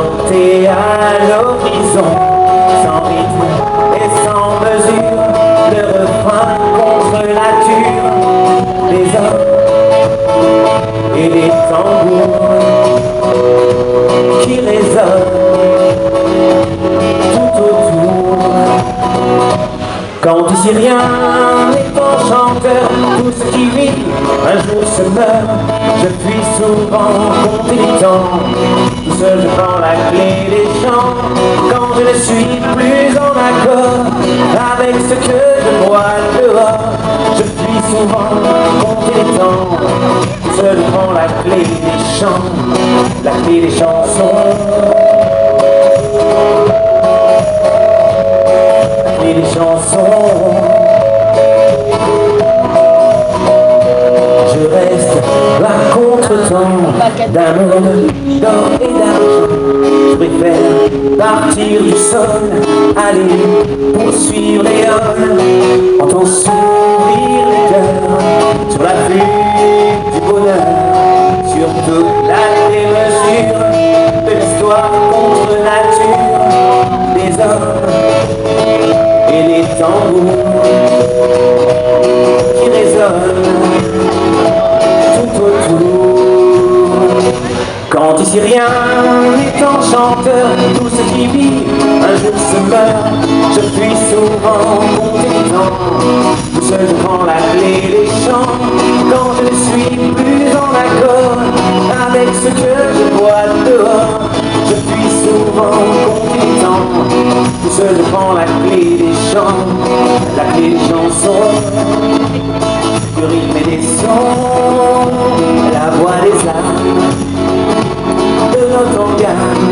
chanter à l'horizon, sans rythme et sans mesure, le refrain contre nature, les hommes et les tambours qui résonnent tout autour. Quand ici rien n'est enchanteur, tout ce qui vit un jour se meurt. Je puis souvent compter les temps, tout seul je prends la clé des champs. Quand je ne suis plus en accord avec ce que je vois dehors, je puis souvent compter les temps, tout seul je prends la clé des champs, la clé des chansons. Et les chansons, je reste à contre-temps d'un monde d'or et d'argent. Je préfère partir du sol, aller poursuivre les hommes, entendre sourire les cœurs sur la vue du bonheur, sur toute la démesure de l'histoire contre nature, des hommes et les tambours qui résonnent tout autour. Quand ici rien n'est enchanteur, tout ce qui vit un jour se meurt. Je puis souvent compter les temps, tout seul je prends la clé des champs. Quand je ne suis plus en accord avec ce que je vois dehors, je puis souvent compter les temps, tout seul je prends la clé des chants, la clé des chansons, du rythme et des sons, la voix des âmes, de notre organe,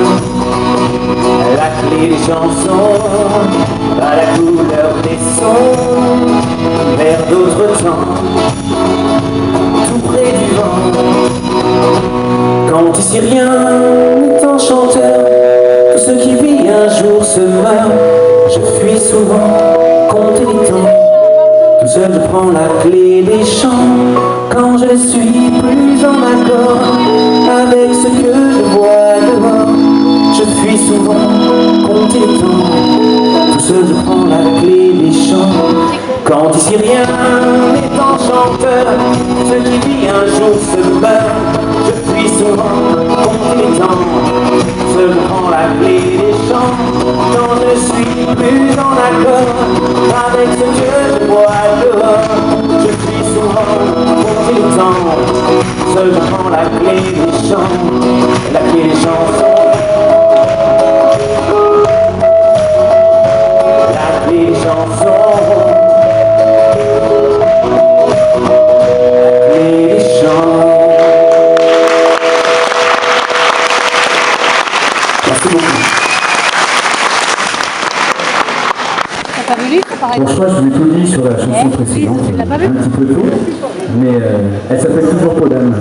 la clé des chansons, à la couleur des sons, vers d'autres temps, tout près du vent. Quand ici rien n'est enchanteur, tout ce qui vit un jour se meurt. Je fuis souvent compter les temps, tout seul je prends la clé des champs. Quand je ne suis plus en accord avec ce que je vois dehors, je fuis souvent compter les temps, tout seul je prends la clé des champs. Quand ici rien n'est enchanteur, ce qui vit un jour se meurt. Je fuis souvent compter les temps, seul je prends la clé des champs. Quand je suis plus en accord avec ce que je vois dehors, je fuis souvent compter les temps, seul je prends la clé des champs, la clé des chansons, la clé des chansons. Bon, je crois que je vous ai tout dit sur la chanson précédente, un petit peu tôt, mais elle s'appelle toujours Podane.